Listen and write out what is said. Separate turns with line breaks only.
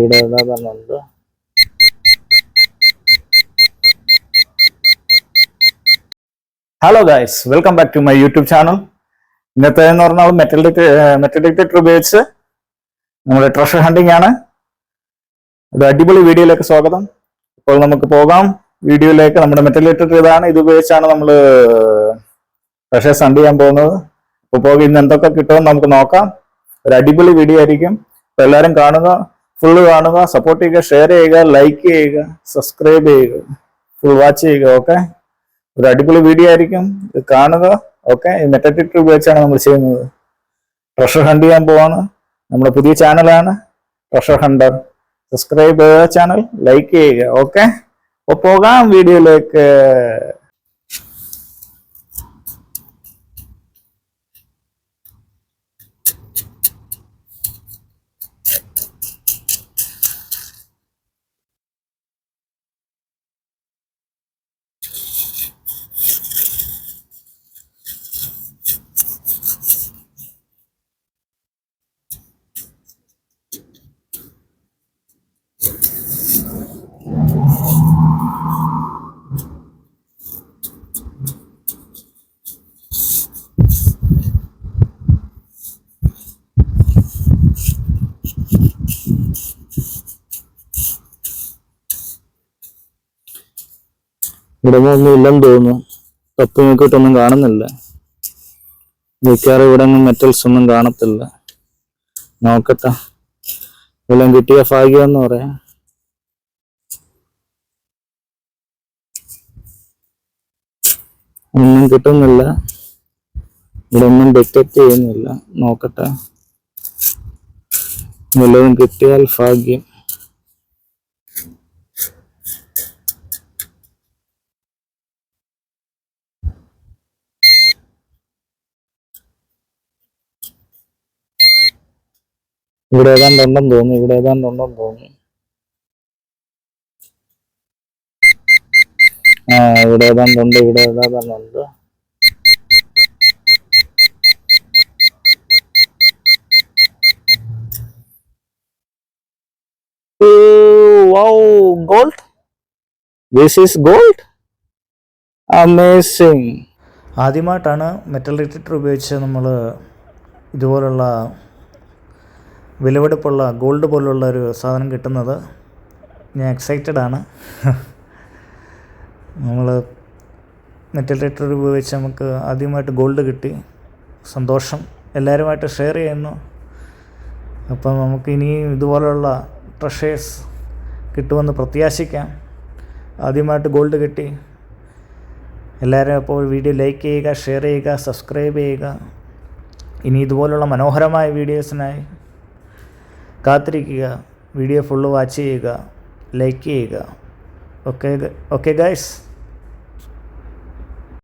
ഇവിടെ പറഞ്ഞുണ്ട്. Hello guys, welcome back to my YouTube channel. ഇന്നത്തെ എന്ന് പറഞ്ഞാൽ മെറ്റൽ ഡിറ്റക്ടർ ഉപയോഗിച്ച് നമ്മുടെ ട്രഷർ ഹണ്ടിങ് ആണ്. ഒരു അടിപൊളി വീഡിയോയിലേക്ക് സ്വാഗതം. ഇപ്പോൾ നമുക്ക് പോകാം വീഡിയോയിലേക്ക്. നമ്മുടെ മെറ്റൽ ഡിറ്റക്ടർ ഇതാണ്. ഇത് ഉപയോഗിച്ചാണ് നമ്മൾ ട്രഷേഴ്സ് ഹണ്ട് ചെയ്യാൻ പോകുന്നത്. അപ്പോൾ പോകുക, ഇന്ന് എന്തൊക്കെ കിട്ടുമെന്ന് നമുക്ക് നോക്കാം. ഒരു അടിപൊളി വീഡിയോ ആയിരിക്കും. അപ്പോൾ എല്ലാവരും കാണുക, ഫുള്ള് കാണുക, സപ്പോർട്ട് ചെയ്യുക, ഷെയർ ചെയ്യുക, ലൈക്ക് ചെയ്യുക, സബ്സ്ക്രൈബ് ചെയ്യുക, ഫുൾ വാച്ച് ചെയ്യുക. ഓക്കെ, ഒരു അടിപൊളി വീഡിയോ ആയിരിക്കും, ഇത് കാണുക. ഓക്കെ, ഈ മെറ്റൽ ഡിറ്റക്ടർ ഉപയോഗിച്ചാണ് നമ്മൾ ചെയ്യുന്നത്. ട്രഷർ ഹണ്ട് ചെയ്യാൻ പോവാണ്. നമ്മുടെ പുതിയ ചാനലാണ് ട്രഷർ ഹണ്ടർ. സബ്സ്ക്രൈബ് ചെയ്യുക, ചാനൽ ലൈക്ക് ചെയ്യുക. ഓക്കെ, അപ്പോൾ പോകാം വീഡിയോയിലേക്ക്. ഇവിടെ ഒന്നും ഇല്ലെന്ന് തോന്നുന്നു. തപ്പി നോക്കിയിട്ടൊന്നും കാണുന്നില്ല. മിക്കവാറും ഇവിടെ ഒന്നും മെറ്റൽസ് ഒന്നും കാണത്തില്ല. നോക്കട്ടെ, എല്ലാം കിട്ടിയ ഭാഗ്യം എന്ന് പറയാം. ഒന്നും കിട്ടുന്നില്ല, ഇവിടെ ഒന്നും ഡിറ്റക്ട് ചെയ്യുന്നില്ല. നോക്കട്ടെ, വല്ലതും കിട്ടിയാൽ ഭാഗ്യം. ഇവിടെ ഏതാണ്ടുണ്ടെന്ന് തോന്നുന്നു. ഇവിടെ ഏതാണ്ടുണ്ട്. Wow, gold. This is gold. Amazing. ആദ്യമായിട്ടാണ് മെറ്റൽ ഡിറ്റക്ടർ ഉപയോഗിച്ച് നമ്മൾ ഇതുപോലുള്ള വിലപിടിപ്പുള്ള ഗോൾഡ് പോലുള്ള ഒരു സാധനം കിട്ടുന്നത്. ഞാൻ എക്സൈറ്റഡ് ആണ്. നമ്മൾ മെറ്റൽ ഡിറ്റക്ടർ ഉപയോഗിച്ച് നമുക്ക് ആദ്യമായിട്ട് ഗോൾഡ് കിട്ടി. സന്തോഷം. എല്ലാവരുമായിട്ട് ഷെയർ ചെയ്യുന്നു. അപ്പം നമുക്ക് ഇനിയും ഇതുപോലുള്ള ട്രഷേഴ്സ് കിട്ടുമെന്ന് പ്രത്യാശിക്കാം. ആദ്യമായിട്ട് ഗോൾഡ് കിട്ടി. എല്ലാവരും അപ്പോൾ വീഡിയോ ലൈക്ക് ചെയ്യുക, ഷെയർ ചെയ്യുക, സബ്സ്ക്രൈബ് ചെയ്യുക. ഇനി ഇതുപോലുള്ള മനോഹരമായ വീഡിയോസിനായി കാത്തിരിക്കുക. വീഡിയോ ഫുള്ള് വാച്ച് ചെയ്യുക, ലൈക്ക് ചെയ്യുക. Okay guys.